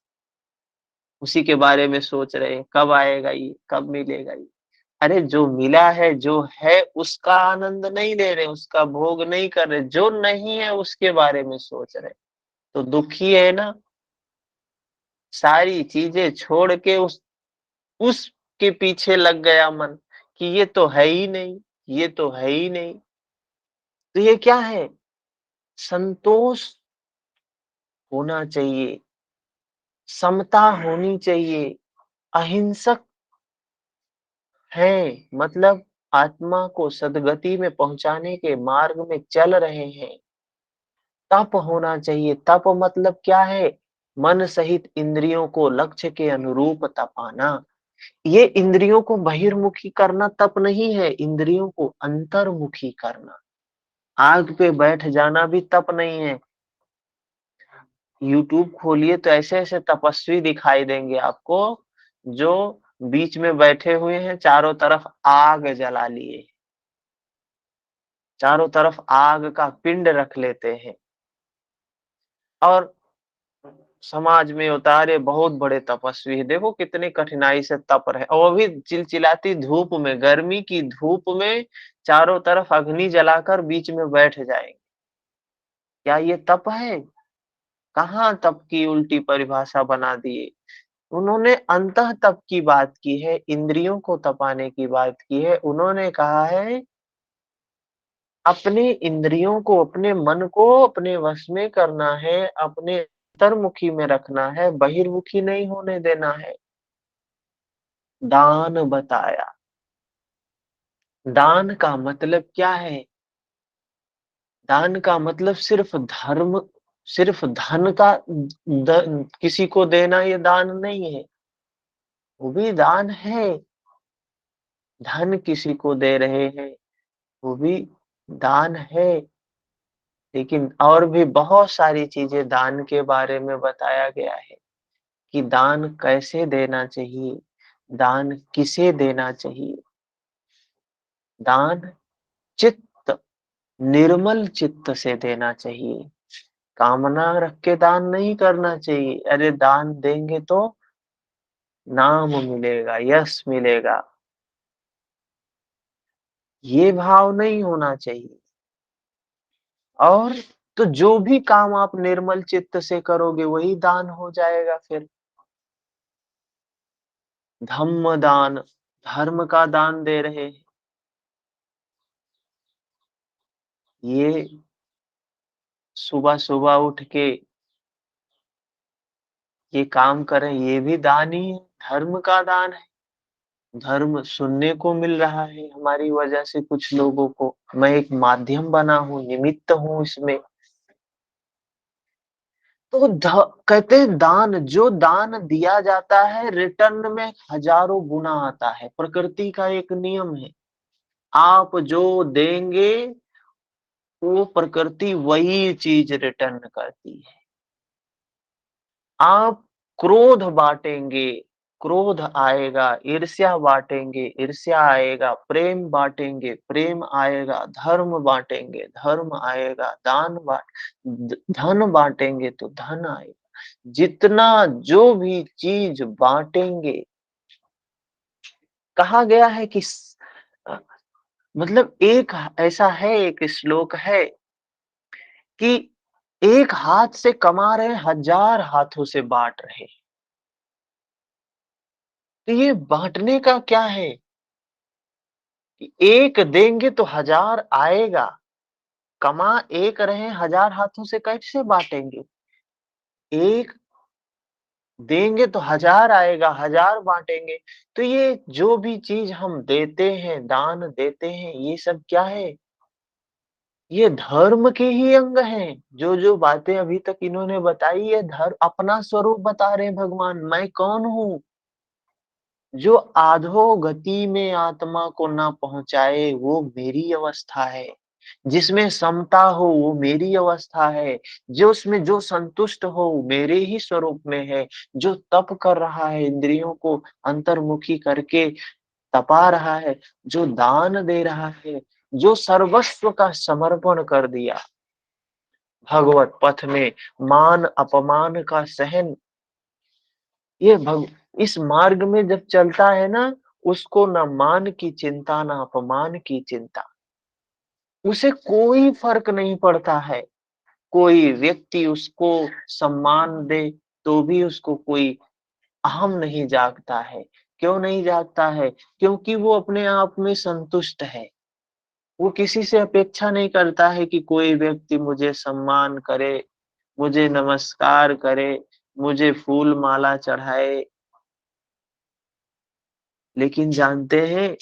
Speaker 2: उसी के बारे में सोच रहे हैं, कब आएगा ये, कब मिलेगा ये? अरे जो मिला है, जो है उसका आनंद नहीं ले रहे, उसका भोग नहीं कर रहे, जो नहीं है उसके बारे में सोच रहे, तो दुखी है ना। सारी चीजें छोड़ के उसके पीछे लग गया मन कि ये तो है ही नहीं, ये तो है ही नहीं। तो ये क्या है? संतोष होना चाहिए, समता होनी चाहिए, अहिंसक है, मतलब आत्मा को सद्गति में पहुंचाने के मार्ग में चल रहे हैं। तप होना चाहिए। तप मतलब क्या है? मन सहित इंद्रियों को लक्ष्य के अनुरूप तपाना। ये इंद्रियों को बहिर्मुखी करना तप नहीं है, इंद्रियों को अंतर्मुखी करना। आग पे बैठ जाना भी तप नहीं है। यूट्यूब खोलिए तो ऐसे ऐसे तपस्वी दिखाई देंगे आपको, जो बीच में बैठे हुए हैं, चारों तरफ आग जला लिए, चारों तरफ आग का पिंड रख लेते हैं और समाज में उतारे बहुत बड़े तपस्वी है, देखो कितनी कठिनाई से तप रहे, और वो भी चिलचिलाती धूप में, गर्मी की धूप में चारों तरफ अग्नि जलाकर बीच में बैठ जाएंगे। क्या ये तप है? कहाँ तप की उल्टी परिभाषा बना दिए। उन्होंने अंतः तप की बात की है, इंद्रियों को तपाने की बात की है। उन्होंने कहा है अपने इंद्रियों को, अपने मन को अपने वश में करना है, अपने अंतर्मुखी में रखना है, बहिर्मुखी नहीं होने देना है। दान बताया। दान का मतलब क्या है? दान का मतलब सिर्फ धर्म, सिर्फ धन का किसी को देना ये दान नहीं है। वो भी दान है। धन किसी को दे रहे हैं, वो भी दान है। लेकिन और भी बहुत सारी चीजें दान के बारे में बताया गया है कि दान कैसे देना चाहिए, दान किसे देना चाहिए। दान चित्त, निर्मल चित्त से देना चाहिए। कामना रख के दान नहीं करना चाहिए। अरे दान देंगे तो नाम मिलेगा, यश मिलेगा, ये भाव नहीं होना चाहिए। और तो जो भी काम आप निर्मल चित्त से करोगे वही दान हो जाएगा फिर। धम्म दान, धर्म का दान दे रहे हैं। ये सुबह-सुबह उठ के ये काम करें, ये भी दान ही है, धर्म का दान है। धर्म सुनने को मिल रहा है हमारी वजह से कुछ लोगों को। मैं एक माध्यम बना हूँ, निमित्त हूँ इसमें। तो कहते हैं दान, जो दान दिया जाता है रिटर्न में हजारों गुना आता है। प्रकृति का एक नियम है, आप जो देंगे वो प्रकृति वही चीज रिटर्न करती है। आप क्रोध बांटेंगे, क्रोध आएगा, ईर्ष्या बाँटेंगे, ईर्ष्या आएगा, प्रेम बाँटेंगे, प्रेम आएगा, धर्म बाँटेंगे, धर्म आएगा, धन बाँटेंगे तो धन आएगा। जितना जो भी चीज़ बाँटेंगे, कहा गया है कि अ, मतलब एक ऐसा है, एक श्लोक है कि एक हाथ से कमा रहे, हजार हाथों से बाँट रहे। तो ये बाँटने का क्या है कि एक देंगे तो हजार आएगा, कमा एक रहे, हजार हाथों से कैसे बाँटेंगे? एक देंगे तो हजार आएगा, हजार बाँटेंगे। तो ये जो भी चीज़ हम देते हैं, दान देते हैं, ये सब क्या है? ये धर्म के ही अंग हैं। जो-जो बातें अभी तक इन्होंने बताई है अपना स्वरूप बता रहे हैं भगवान, मैं कौन हूँ? जो अधोगति में आत्मा को ना पहुँचाए वो मेरी अवस्था है। जिसमें समता हो वो मेरी अवस्था है। जो उसमें जो संतुष्ट हो वो मेरे ही स्वरूप में है। जो तप कर रहा है इंद्रियों को अंतर्मुखी करके तपा रहा है, जो दान दे रहा है, जो सर्वस्व का समर्पण कर दिया भगवत पथ में, मान अपमान का सहन, ये भग इस मार्ग में जब चलता है ना, उसको ना मान की चिंता, ना अपमान की चिंता। उसे कोई फ़र्क नहीं पड़ता है। कोई व्यक्ति उसको सम्मान दे, तो भी उसको कोई अहम नहीं जागता है। क्यों नहीं जागता है? क्योंकि वो अपने आप में संतुष्ट है। वो किसी से अपेक्षा नहीं करता है कि कोई व्यक्ति मुझे सम्मान करे, मुझे नमस्कार करे, मुझे फूल माला चढ़ाए। लेकिन जानते हैं,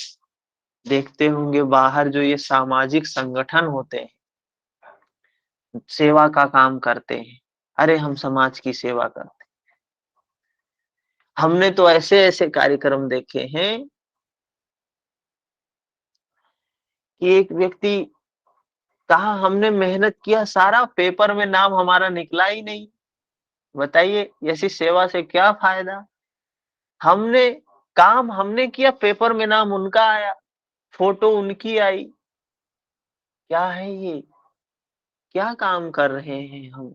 Speaker 2: देखते होंगे बाहर जो ये सामाजिक संगठन होते हैं, सेवा का काम करते हैं। अरे हम समाज की सेवा करते हैं। हमने तो ऐसे-ऐसे कार्यक्रम देखे हैं कि एक व्यक्ति कहा हमने मेहनत किया सारा पेपर में नाम हमारा निकला ही नहीं। बताइए ऐसी सेवा से क्या फ़ायदा? हमने काम हमने किया पेपर में नाम उनका आया, फ़ोटो उनकी आई। क्या है ये? क्या काम कर रहे हैं हम?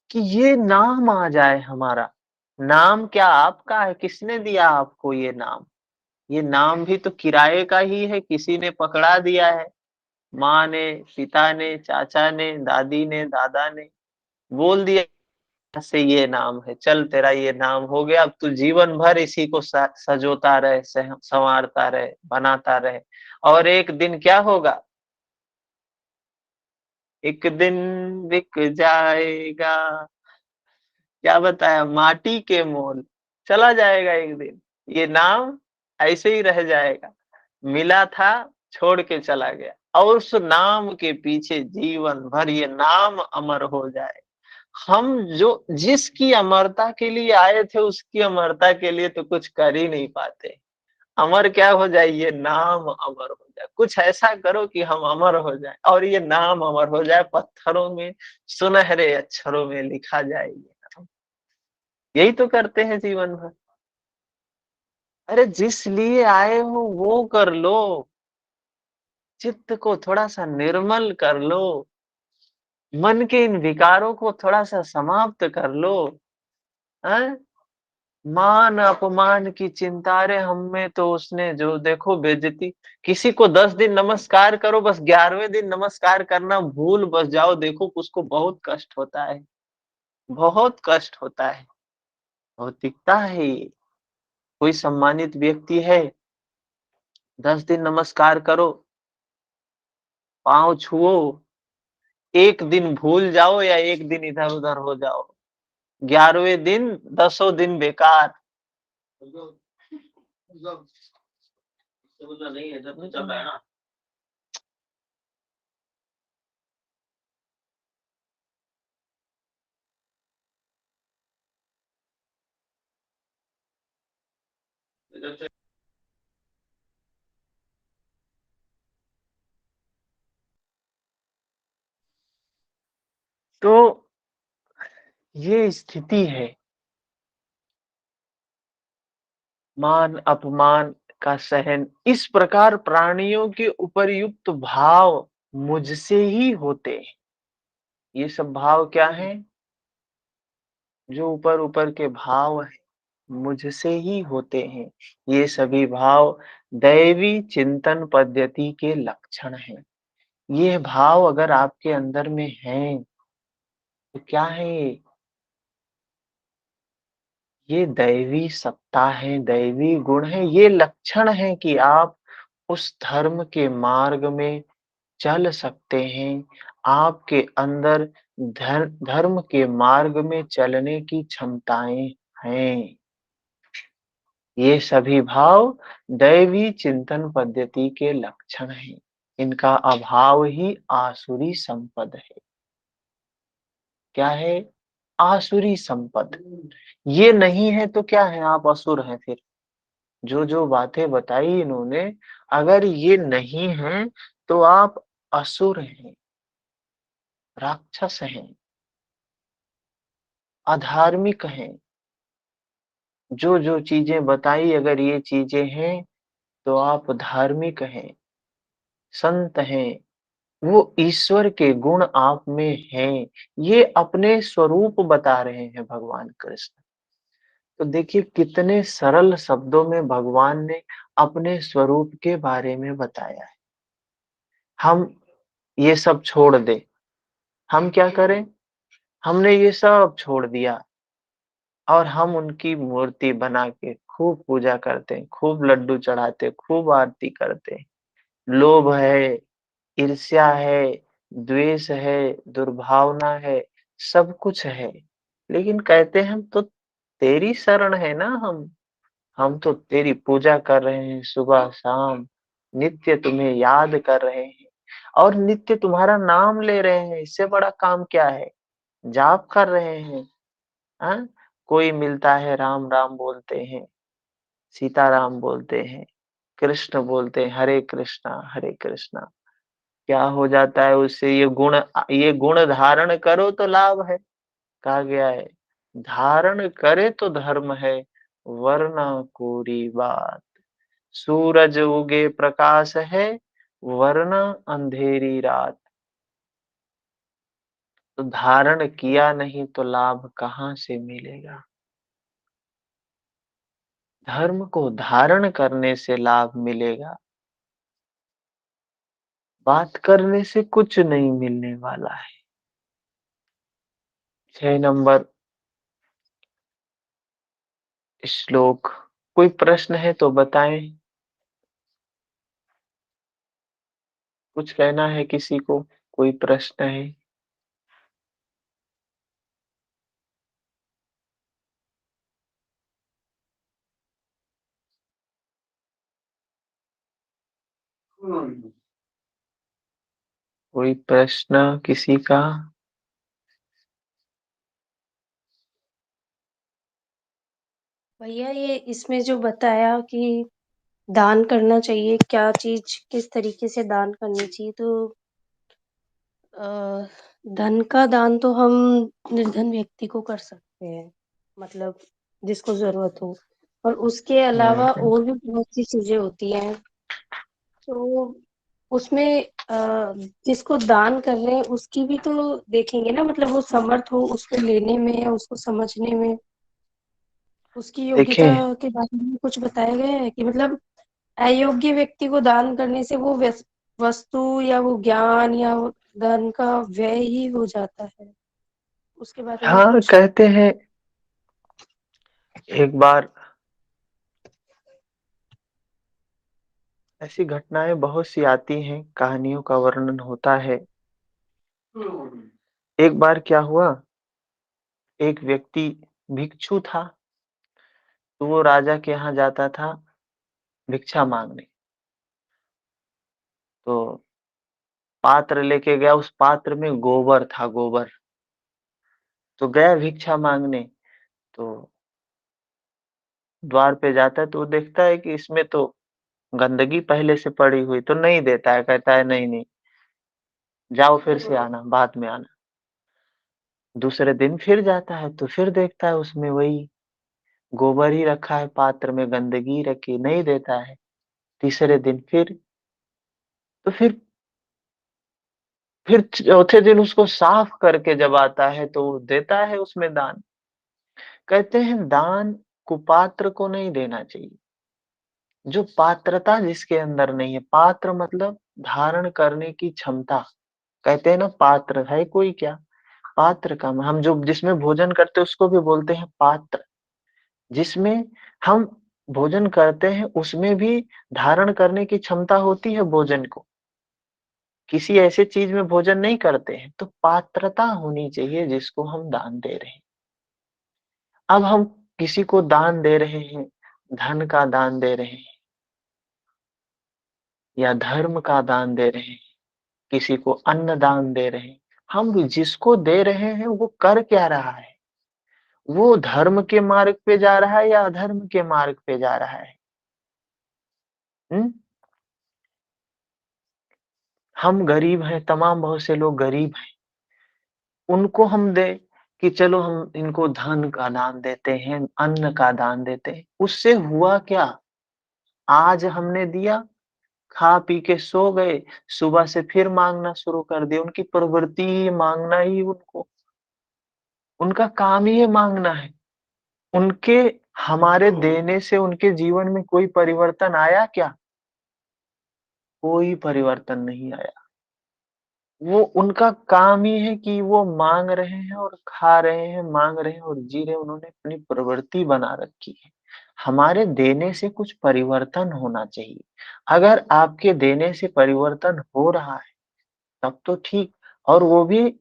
Speaker 2: कि ये नाम आ जाए हमारा। नाम क्या आपका है? किसने दिया आपको ये नाम? ये नाम भी तो किराए का ही है, किसी ने पकड़ा दिया है। माँ ने, पिता ने, चाचा ने, दादी ने, दादा ने बोल दिया से ये नाम है, चल तेरा ये नाम हो गया, अब तू जीवन भर इसी को सजोता रहे, संवारता रहे, बनाता रहे। और एक दिन क्या होगा? एक दिन बिक जाएगा, क्या बताया, माटी के मोल, चला जाएगा एक दिन। ये नाम ऐसे ही रह जाएगा। मिला था, छोड़ के चला गया और उस नाम के पीछे जीवन भर ये नाम अमर हो जाए। हम जो जिसकी अमरता के लिए आए थे, उसकी अमरता के लिए तो कुछ कर ही नहीं पाते। अमर क्या हो जाए? ये नाम अमर हो जाए। कुछ ऐसा करो कि हम अमर हो जाएँ और ये नाम अमर हो जाए, पत्थरों में सुनहरे अक्षरों में लिखा जाए ये नाम। यही तो करते हैं जीवन भर। अरे जिस लिए आए हो वो कर लो, चित्त को थोड़ा-सा निर्मल कर लो, मन के इन विकारों को थोड़ा-सा समाप्त कर लो, हैं? मान-अपमान की चिंता, अरे हम में तो उसने जो देखो बेइज्जती, किसी को 10 दिन नमस्कार करो, बस 11वें दिन नमस्कार करना भूल बस जाओ, देखो उसको बहुत कष्ट होता है, बहुत कष्ट होता है, भौतिकता है ये। कोई सम्मानित व्यक्ति है, 10 दिन नमस्कार करो, पाँव छुओ, 1 दिन भूल जाओ या 1 दिन इधर-उधर हो जाओ, 11वें दिन 10 दिन बेकार। तो ये स्थिति है। मान-अपमान का सहन, इस प्रकार प्राणियों के उपर्युक्त भाव मुझसे ही होते हैं। ये सब भाव क्या हैं? जो ऊपर-ऊपर के भाव हैं, मुझसे ही होते हैं। ये सभी भाव दैवी चिंतन पद्धति के लक्षण हैं। ये भाव अगर आपके अंदर में हैं, तो क्या है ये? ये दैवी सत्ता है, दैवी गुण है, ये लक्षण है कि आप उस धर्म के मार्ग में चल सकते हैं। आपके अंदर धर्म के मार्ग में चलने की क्षमताएँ हैं। ये सभी भाव दैवी चिंतन पद्धति के लक्षण हैं। इनका अभाव ही आसुरी संपद है। क्या है? आसुरी संपद। ये नहीं है तो क्या है? आप असुर हैं फिर। जो बातें बताई इन्होंने, अगर ये नहीं है तो आप असुर हैं, राक्षस हैं, अधार्मिक हैं। जो चीजें बताई अगर ये चीजें हैं तो आप धार्मिक हैं, संत हैं, वो ईश्वर के गुण आप में हैं। ये अपने स्वरूप बता रहे हैं भगवान कृष्ण। तो देखिए कितने सरल शब्दों में भगवान ने अपने स्वरूप के बारे में बताया है। हम ये सब छोड़ दें, हम क्या करें? हमने ये सब छोड़ दिया और हम उनकी मूर्ति बना के खूब पूजा करते हैं, खूब लड्डू चढ़ाते हैं, खूब आरती करते हैं। लोभ है, ईर्ष्या है, द्वेष है, दुर्भावना है, सब कुछ है। लेकिन कहते हैं हम तो तेरी शरण है ना हम तो तेरी पूजा कर रहे हैं सुबह-शाम, नित्य तुम्हें याद कर रहे हैं और नित्य तुम्हारा नाम ले रहे हैं, इससे बड़ा काम क्या है? जाप कर रहे हैं, हाँ? कोई मिलता है राम-राम बोलते हैं, सीताराम बोलते हैं, कृष्ण बोलते हैं, हरे कृष्णा। क्या हो जाता है उससे? ये गुण धारण करो तो लाभ है, कहा गया है। धारण करे तो धर्म है, वरना कोरी बात। सूरज उगे प्रकाश है, वरना अंधेरी रात। तो धारण किया नहीं तो लाभ कहाँ से मिलेगा? धर्म को धारण करने से लाभ मिलेगा। बात करने से कुछ नहीं मिलने वाला है। 6 नंबर श्लोक। कोई प्रश्न है तो बताएं। कुछ कहना है किसी को? कोई प्रश्न है? कोई प्रश्न किसी का?
Speaker 1: भैया ये इसमें जो बताया कि दान करना चाहिए, क्या चीज किस तरीके से दान करनी चाहिए, तो अ, धन का दान तो हम निर्धन व्यक्ति को कर सकते हैं, मतलब जिसको जरूरत हो। और उसके अलावा
Speaker 2: हम्म,
Speaker 1: और भी बहुत सी चीजें होती हैं, तो उसमें जिसको दान कर रहे हैं उसकी भी तो देखेंगे ना, मतलब वो समर्थ हो उसको लेने में या उसको समझने में, उसकी योग्यता
Speaker 2: देखें।
Speaker 1: के बारे में कुछ बताया गया है कि मतलब अयोग्य व्यक्ति को दान करने से वो वस्तु या वो ज्ञान या वो धन का व्यय ही हो जाता है, उसके बारे में
Speaker 2: हाँ,
Speaker 1: कुछ।
Speaker 2: कहते हैं एक बार ऐसी घटनाएं बहुत सी आती हैं, कहानियों का वर्णन होता है। एक बार क्या हुआ, एक व्यक्ति भिक्षु था, तो वो राजा के यहाँ जाता था भिक्षा मांगने। तो पात्र लेके गया, उस पात्र में गोबर था, गोबर। तो गया भिक्षा मांगने, तो द्वार पे जाता है तो वो देखता है कि इसमें तो गंदगी पहले से पड़ी हुई, तो नहीं देता है, कहता है नहीं नहीं, जाओ फिर से आना, बाद में आना। दूसरे दिन फिर जाता है तो फिर देखता है उसमें वही गोबर ही रखा है पात्र में, गंदगी रखी, नहीं देता है। तीसरे दिन तो फिर चौथे दिन उसको साफ करके जब आता है तो वो देता है उसमें दान। कहते हैं दान कुपात्र को नहीं देना चाहिए, जो पात्रता जिसके अंदर नहीं है। पात्र मतलब धारण करने की क्षमता। कहते हैं ना पात्र है कोई क्या, पात्र का हम जो जिसमें भोजन करते हैं उसको भी बोलते हैं पात्र। जिसमें हम भोजन करते हैं उसमें भी धारण करने की क्षमता होती है भोजन को, किसी ऐसे चीज में भोजन नहीं करते हैं, तो पात्रता होनी चाहिए जिसको हम दान दे रहे हैं। अब हम किसी को दान दे रहे हैं, धन का दान दे रहे हैं या धर्म का दान दे रहे हैं, किसी को अन्न दान दे रहे हैं, हम जिसको दे रहे हैं वो कर क्या रहा है? वो धर्म के मार्ग पे जा रहा है या अधर्म के मार्ग पे जा रहा है? हम्म? हम गरीब हैं, तमाम बहुत से लोग गरीब हैं, उनको हम दे कि चलो हम इनको धन का दान देते हैं, अन्न का दान देते हैं, उससे हुआ क्या? आज हमने दिया, खा पी के सो गए, सुबह से फिर मांगना शुरू कर दिया। उनकी प्रवृत्ति ही मांगना ही, उनका काम ही है मांगना है। उनके हमारे देने से उनके जीवन में कोई परिवर्तन आया क्या? कोई परिवर्तन नहीं आया। वो उनका काम ही है कि वो मांग रहे हैं और खा रहे हैं, मांग रहे हैं और जी रहे हैं। उन्होंने अपनी प्रवृत्ति बना रखी है। हमारे देने से कुछ परिवर्तन होना चाहिए। अगर आपके देने से परिवर्तन हो रहा है तब तो ठीक, और वो भी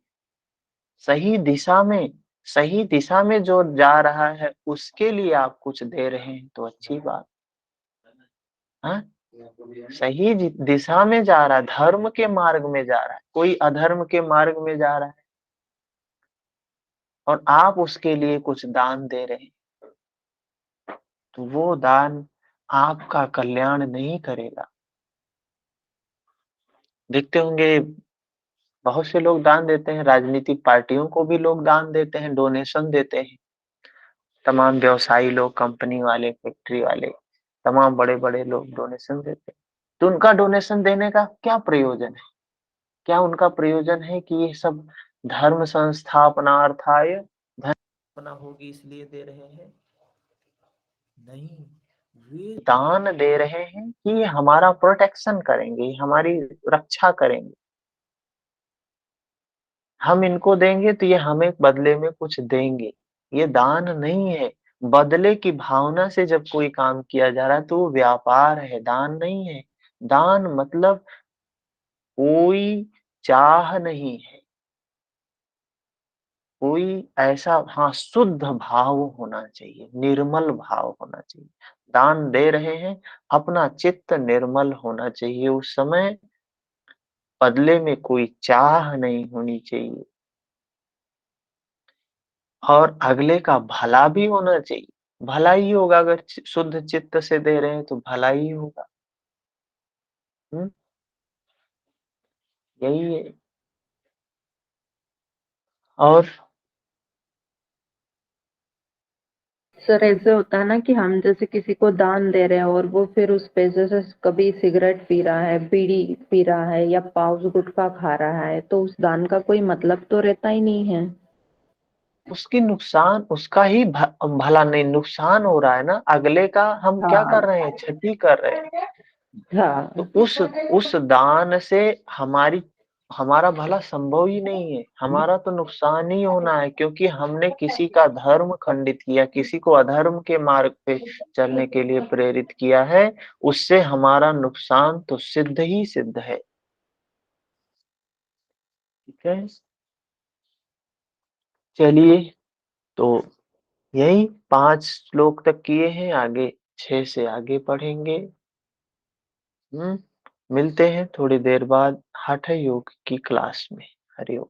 Speaker 2: सही दिशा में, सही दिशा में जो जा रहा है उसके लिए आप कुछ दे रहे हैं तो अच्छी बात। हाँ, सही दिशा में जा रहा है, धर्म के मार्ग में जा रहा है, कोई अधर्म के मार्ग में जा रहा है और आप उसके लिए कुछ दान दे रहे हैं, तो वो दान आपका कल्याण नहीं करेगा। देखते होंगे बहुत से लोग दान देते हैं, राजनीतिक पार्टियों को भी लोग दान देते हैं, डोनेशन देते हैं। तमाम व्यवसायी लोग, कंपनी वाले, फैक्ट्री वाले, तमाम बड़े-बड़े लोग डोनेशन देते हैं। तो उनका डोनेशन देने का क्या प्रयोजन है? क्या उनका प्रयोजन है कि ये सब धर्म संस्थापनार्थाय, धर्म स्थापना होगी इसलिए दे रहे हैं? नहीं, वे दान दे रहे हैं कि ये हमारा प्रोटेक्शन करेंगे, हमारी रक्षा करेंगे। हम इनको देंगे तो ये हमें बदले में कुछ देंगे। ये दान नहीं है। बदले की भावना से जब कोई काम किया जा रहा है तो वो व्यापार है, दान नहीं है। दान मतलब कोई चाह नहीं है, कोई ऐसा, हाँ, शुद्ध भाव होना चाहिए, निर्मल भाव होना चाहिए। दान दे रहे हैं, अपना चित्त निर्मल होना चाहिए उस समय, बदले में कोई चाह नहीं होनी चाहिए और अगले का भला भी होना चाहिए। भला ही होगा, अगर शुद्ध चित्त से दे रहे हैं तो भला ही होगा। हम्म, यही है। और
Speaker 3: सर ऐसे होता है ना कि हम जैसे किसी को दान दे रहे हैं और वो फिर उस पैसे से कभी सिगरेट पी रहा है, बीड़ी पी रहा है या पाउच गुटखा खा रहा है, तो उस दान का कोई मतलब तो रहता ही नहीं है।
Speaker 2: उसकी नुकसान, उसका ही भला नहीं, नुकसान हो रहा है ना अगले का। हम क्या
Speaker 3: हाँ
Speaker 2: कर रहे हैं? क्षति कर रहे हैं। तो
Speaker 3: हाँ।
Speaker 2: उस दान से हमारी हमारा भला संभव ही नहीं है, हमारा तो नुकसान ही होना है, क्योंकि हमने किसी का धर्म खंडित किया, किसी को अधर्म के मार्ग पे चलने के लिए प्रेरित किया है। उससे हमारा नुकसान तो सिद्ध ही सिद्ध है। ठीक है, चलिए, तो यही 5 श्लोक तक किए हैं, आगे 6 से आगे पढ़ेंगे। मिलते हैं थोड़ी देर बाद हठ योग की क्लास में। हरि ओम।